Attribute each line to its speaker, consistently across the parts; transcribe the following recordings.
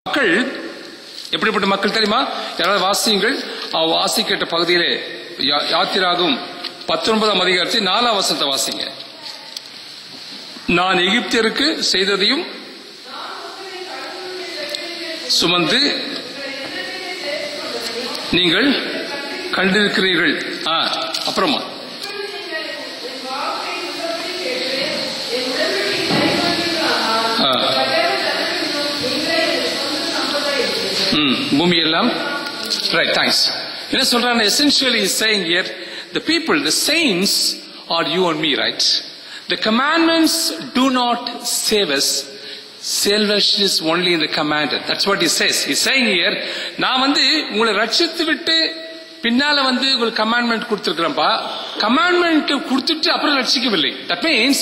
Speaker 1: மக்கள் எப்படிப்பட்ட மக்கள் தெரியுமா? யாராவது வாசியுங்கள். வாசி கேட்ட பகுதியிலே யாத்திராகும் 19ஆம் அதிகாரத்தில் 4ஆம் வசனத்தை வாசிங்க. நான் எகிப்தியருக்கு செய்ததையும் சுமந்து நீங்கள் கண்டிருக்கிறீர்கள். அப்புறமா பூமி எல்லாம் right, thanks. என்ன சொல்றாங்க? Essentially is saying here the people, the saints are you and me, right? The commandments do not save us. Salvation is only in the commanded. That's what he says. He's saying here, நான் உங்களை ரட்சித்து விட்டு பின்னால உங்களுக்கு commandment கொடுத்திருக்கிறேன்ப்பா. Commandment கொடுத்துட்டு அப்புறம் ரட்சிக்கவில்லை. That means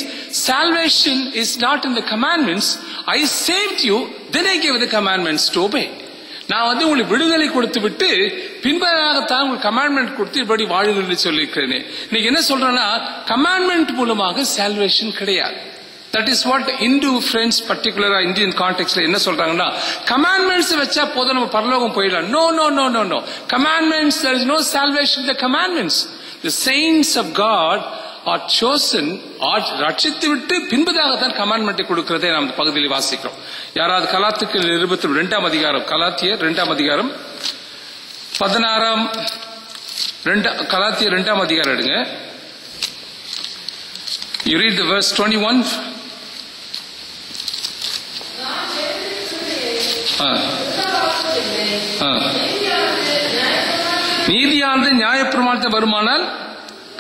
Speaker 1: salvation is not in the commandments. I saved you, then I gave the commandments to obey. நான் உங்களுக்கு விடுதலை கொடுத்து விட்டு பின்பதாகத்தான் உங்களுக்கு கமாண்ட்மெண்ட் கொடுத்து இப்படி வாழுங்கள் சொல்லியிருக்கிறேன். இன்னைக்கு என்ன சொல்றேன்னா, கமாண்ட்மெண்ட் மூலமாக சால்வேஷன் கிடையாது. That is what Hindu friends, particular Indian context என்ன சொல்றாங்கன்னா, commandments வச்சா போதும் நம்ம பரலோகம் போயிடலாம். No, no, no, no, no. Commandments, there is no salvation in the commandments. The saints of God are chosen, ரட்சித்து விட்டு பின்பதாகத்தான் கமாண்ட்மெண்ட் கொடுக்கிறதை நாம் இந்த பகுதியில் வாசிக்கிறோம். யாராவது கலாத்தியர் 22ஆம் அதிகாரம், கலாத்தியர் 2ஆம் அதிகாரம் 16ஆம் கலாத்தியர் 2ஆம் அதிகாரம் எடுங்க. You read the verse 21. நீதியானது நியாயப்பிரமாணத்தை வருமானால்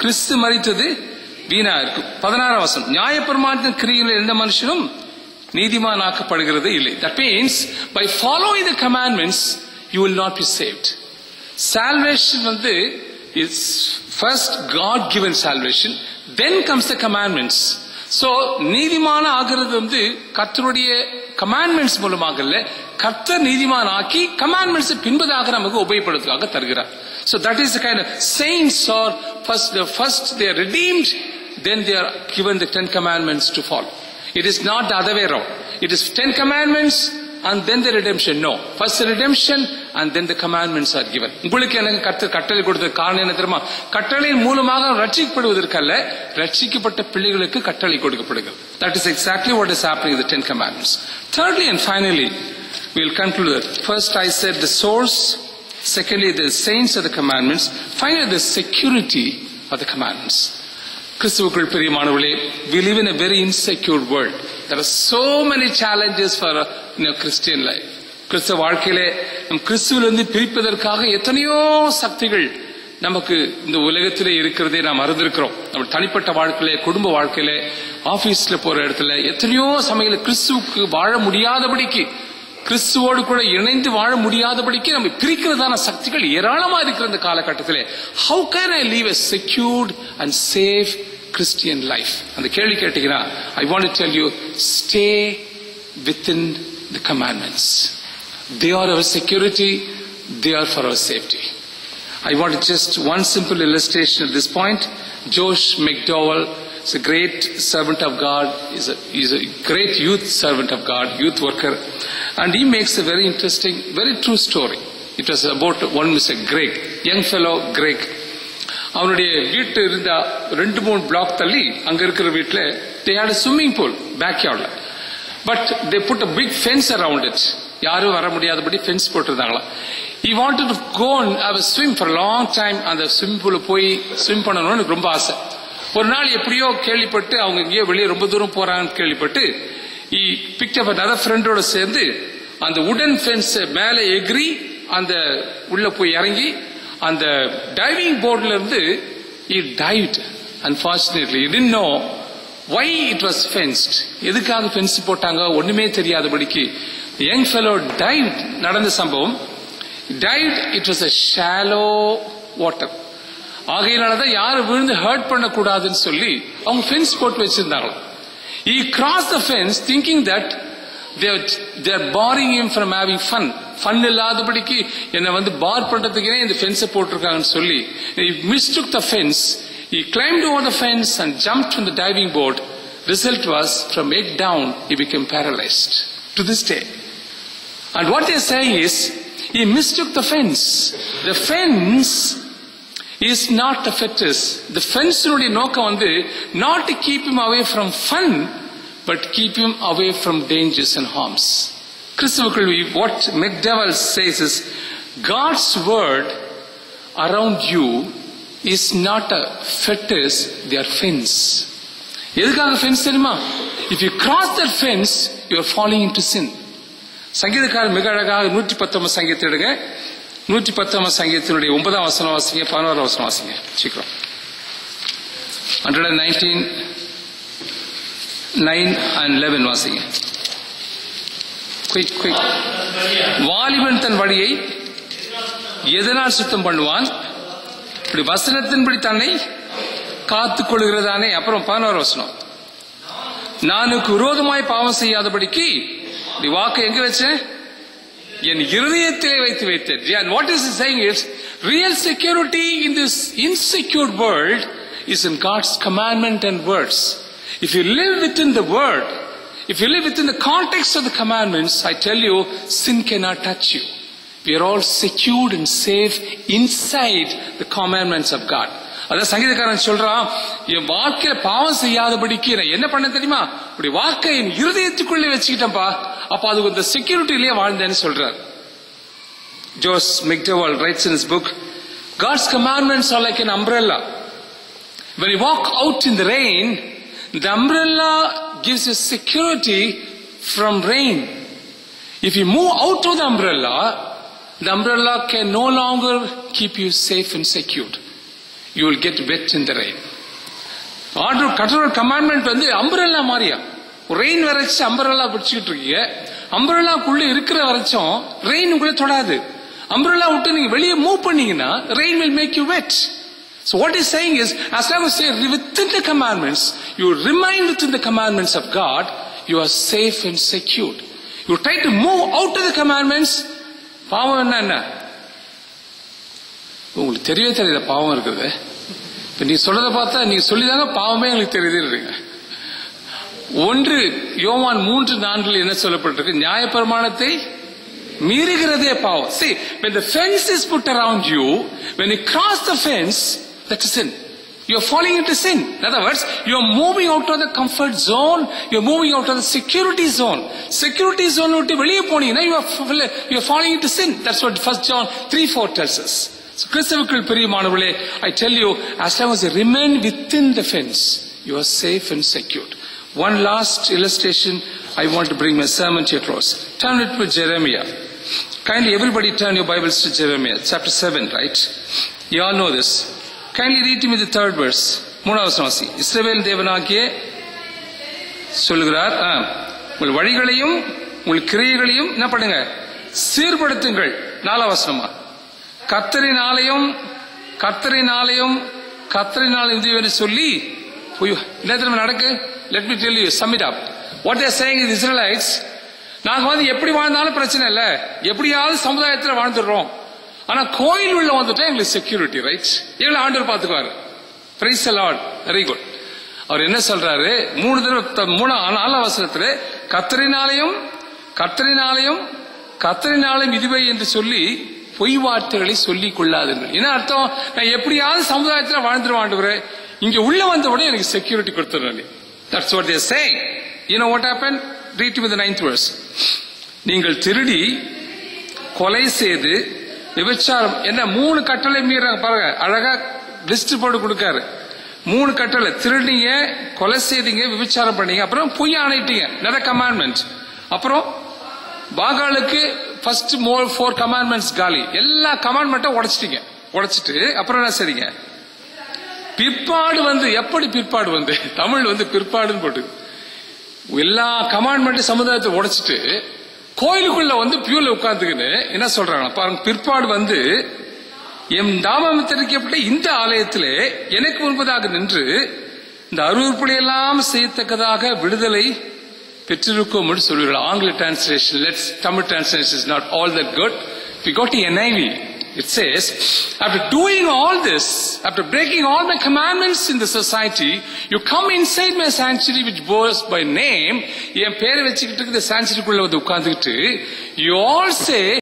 Speaker 1: கிறிஸ்து மரித்தது வீணா இருக்கும். 16ஆம் வசனம், நியாயப்பிரமாணத்தின் கிரியையில் எந்த மனுஷனும் நீதிமான் ஆக்கப்படுகிறது இல்லை. That means by following the commandments you will not be saved. Salvation is first God given salvation, then comes the commandments. So நீதிமான ஆகிறது கர்த்தருடைய commandments மூலமாக இல்ல, கர்த்தர் நீதிமான் ஆக்கி commandments பின்பதாக நமக்கு உபயோகப்படுத்துவதாக தருகிறார். So that is the kind of saints are first they are redeemed, then they are given the 10 commandments to follow. It is not the other way around. It is 10 commandments and then the redemption. No, first the redemption and then the commandments are given. உங்களுக்கு எனக்கு கர்த்தர் கட்டளை கொடுத்த காரணம் என்ன தெரியுமா? கட்டளையின் மூலமாக ரட்சிக்கப்படுவதற்கல்ல, ரட்சிக்கப்பட்ட பிள்ளைகளுக்கு கட்டளை கொடுக்கப்படுகிறது. That is exactly what is happening with the 10 commandments. Thirdly and finally, we will conclude that first I said the source, secondly the saints of the commandments, finally the security of the commandments. கிறிஸ்துவுக்குள் பிரியமானவர்களே, we live in a very insecure world. There are so many challenges for Christian life. கிறிஸ்துவ வாழ்க்கையிலே நம் கிறிஸ்துவிலிருந்து பிரிப்பதற்காக எத்தனையோ சக்திகள் நமக்கு இந்த உலகத்திலே இருக்கிறதே நாம் அறிந்திருக்கிறோம். நம்ம தனிப்பட்ட வாழ்க்கையிலே, குடும்ப வாழ்க்கையிலே, ஆபீஸ்ல போற இடத்துல எத்தனையோ சமயங்கள கிறிஸ்துவுக்கு வாழ முடியாதபடிக்கு, கிறிஸ்துவோடு கூட இணைந்து வாழ முடியாதபடிக்கு நம்ம பிரிக்கிறதான சக்திகள் ஏராளமா இருக்கிற இந்த காலகட்டத்திலே how can I live a secured and safe Christian life? அந்த கேள்வி கேட்டீங்கன்னா, I want to tell you, stay within the commandments. They are our security, they are for our safety. I want to just one simple illustration at this point. Josh McDowell is a great servant of God, is a great youth servant of God, youth worker, and he makes a very interesting, very true story. It was about one Mr. Greg, young fellow Greg. அவனுடைய வீட்டு இருந்த 2-3 black தள்ளி அங்க இருக்கிற வீட்டுல they had a swimming pool backyard, but they put a big fence around it. யாரும் வர முடியாதபடி fence போட்டிருந்தாங்களா. He wanted to go and have a swim for a long time. அந்த ஸ்விமிங் பூல போய் ஸ்விம் பண்ணணும்னு எனக்கு ரொம்ப ஆசை. ஒரு நாள் எப்படியோ கேள்விப்பட்டு அவங்க எங்கேயோ வெளியே ரொம்ப தூரம் போறாங்கன்னு கேள்விப்பட்டு he picked up another friend-ஓட சேர்ந்து அந்த உடன் ஃபென்ஸ் மேல எகிரி அந்த உள்ள போய் இறங்கி அந்த டைவிங் போர்ட்ல இருந்து he dived. Unfortunately he didn't know why it was fenced. எதுக்காக ஃபென்ஸ் போட்டாங்க ஒண்ணுமே தெரியாதபடிக்கு young fellow dived. நடந்த சம்பவம், dived, it was a shallow water. ஆகையினாலதான் யாரும் விழுந்து ஹர்ட் பண்ணக்கூடாதுன்னு சொல்லி அவங்க ஃபென்ஸ் போட்டு வச்சிருந்தாங்க. He crossed the fence thinking that they are barring him from having fun. Fun இல்லாதபடிக்கு என்ன பார் பண்றதுக்கே இந்த ஃபென்ஸை போட்டிருக்காங்கன்னு சொல்லி he mistook the fence. He climbed over the fence and jumped from the diving board. Result was, from head down he became paralyzed. To this day And what they're saying is, he mistook the fence. The fence is not the fetters. The fence உடைய நோக்கம் வந்து not to keep him away from fun, but keep him away from dangers and harms. கிறிஸ்துவுக்குள் what McDowell says is, God's word around you is not a fetters, they are fence. எதுக்காக fence தெரியுமா? If you cross that fence, you are falling into sin. சங்கீதக்காரர் மிக அழகாக 119 சங்கீதத்தை எடுங்க. 119 சங்கீதத்தினுடைய 9ஆம் வசனம் வாசிங்க, 11ஆம் வசனம் வாசிங்க சீக்கிரம். 119 9 and 11 வாசிங்க. குயிக். வாலிபன் தன் வழியை எதனால் சுத்தம் பண்ணுவான்? இப்படி வசனத்தின்படி தன்னை காத்துக் கொள்கிறதானே. அப்புறம் 11ஆம் வசனம், நானுக்கு விரோதமாய் பாவம் செய்யாதபடிக்கு நீ வாக்கை எங்க வச்சேன்? என் இருதயத்திலே வைத்தேன். And what is he saying is, real security in this insecure world is in God's commandment and words. If you live within the word, if you live within the context of the commandments, I tell you, sin cannot touch you. We are all secured and safe inside the commandments of God. அதான் சங்கீதக்காரன் சொல்றான், என் வாழ்க்கையில பாவம் செய்யாதபடிக்கு நான் என்ன பண்ண தெரியுமா? இப்படி வாக்கை என் இருதயத்துக்குள்ளே வச்சுக்கிட்டேன்ப்பா. அப்ப அது இந்த செக்யூரிட்டிலேயே வாழ்ந்தேன்னு சொல்றார். Josh McDowell writes in his book, God's commandments are like an umbrella. When you walk out in the rain, the umbrella gives you security from rain. If you move out of the umbrella can no longer keep you safe and secured. You will get wet in the rain. Order கட்டளை commandment வந்து umbrella மாதிரியா. Rain வரைச்சு umbrella பிடிச்சிக்கிட்டு இருக்கீங்க. அம்பரல்லாக்குள்ள இருக்கிற வரைச்சும் rain உங்களை தொடாது. Umbrella விட்டு நீங்க வெளியே மூவ் பண்ணீங்கன்னா rain will make you wet. So what he's saying is, as long as you are within the commandments, you remain within the commandments of God, you are safe and secured. You try to move out of the commandments, பாவம் என்ன? உங்களுக்கு தெரியவே தெரியல பாவம் இருக்குது. இப்ப நீ சொல்றத பார்த்தா நீ சொல்லிதாங்க பாவமே எங்களுக்கு தெரியுதுன்றீங்க. 1 யோவான் 3:4 என்ன சொல்லப்பட்டிருக்கு? நியாயப்பிரமாணத்தை மீறுகிறதே பாவம். See, when the fence is put around you, when you cross the fence, that's sin. You are falling into sin. In other words, you are moving out of the comfort zone. You are moving out of the security zone. Security zone விட்டு வெளியே போனீங்கன்னா you are falling into sin. That's what 1 John 3:4 tells us. So கிறிஸ்துவுக்குள் பிரியமானவர்களே, I tell you, as long as you remain within the fence, you are safe and secured. One last illustration, I want to bring my sermon to a close. Turn it to Jeremiah. Kindly everybody turn your Bibles to Jeremiah chapter 7, right? You all know this. Kindly read me the 3rd verse. 3வது வசனம். இஸ்ரவேல் தேவனாகிய சொல்கிறார், உங்கள் வழிகளையும் உங்கள் கிரியைகளையும் என்ன பண்ணுங்க? சீர்படுத்துங்கள். 4வது வசனமா, கர்த்தரினாலயம் இதுவரை சொல்லி என்ன தெரியுமா நடக்கு? Let me tell you, sum it up. What they are saying is, Israelites, நாங்க வந்து எப்படி வாழ்ந்தாலும் பிரச்சனை இல்லை, எப்படியாவது சமுதாயத்தில் வாழ்ந்துடுறோம். ஆனா கோயில் உள்ள வந்துட்டா எங்களுக்கு செக்யூரிட்டி, ரைட்? எங்களை ஆண்டவர் பார்த்துக்குவாரு. Praise the Lord. Very good. அவர் என்ன சொல்றாரு? 4வது வசனத்துல கர்த்தரினாலயம் இதுவே என்று சொல்லி பொய் வார்த்தைகளை சொல்லிக் கொள்ளாதீர்கள். என்ன அர்த்தம்? நான் எப்படியாவது சமுதாயத்தில் வாழ்ந்துருவேன் ஆண்டவரே, இங்க உள்ள வந்த உடனே எனக்கு செக்யூரிட்டி கொடுத்துருங்க. That's what they are saying. You know what happened? Read to me the 9th verse. நீங்கள் திருடி, கொலை செய்து, விபச்சாரம், என்ன 3 கட்டளை மீறாங்க பாருங்க. அழகா லிஸ்ட் போட்டு கொடுக்காரு. 3 கட்டளை: திருடிங்க, கொலை செய்தீங்க, விபச்சாரம் பண்ணீங்க, அப்புறம் பொய் ஆணையிட்டீங்க. another commandment. அப்புறம் பாகாலுக்கு ஃபர்ஸ்ட் 4 commandments காலி. எல்லா கமாண்ட்மெண்ட்டும் உடைச்சிட்டு அப்புறம் என்ன செய்றீங்க? பிற்பாடு வந்து, எப்படி பிற்பாடு வந்து, தமிழ் வந்து பிற்பாடுன்னு போட்டு எல்லா கமாண்ட்மெண்ட்டும் சமுதாயத்தை உடைச்சிட்டு கோயிலுக்குள்ள வந்து பியூல உட்கார்ந்துக்கின்னு என்ன சொல்றாங்க பாருங்க. பிற்பாடு வந்து, எம் நாமம் தெரிவிக்கப்பட்ட இந்த ஆலயத்திலே எனக்கு முன்பதாக நின்று இந்த அருவருப்படியெல்லாம் செய்யத்தக்கதாக விடுதலை பெற்றிருக்கும் என்று சொல்கிறார். ஆங்கில translation, Tamil translation is not all that good. We got to NIV. It says, after doing all this, after breaking all my commandments in the society, you come inside my sanctuary which bears by name. என் பேரை வச்சுக்கிட்டு இந்த sanctuary குள்ள வந்து உட்கார்ந்துக்கிட்டு, you all say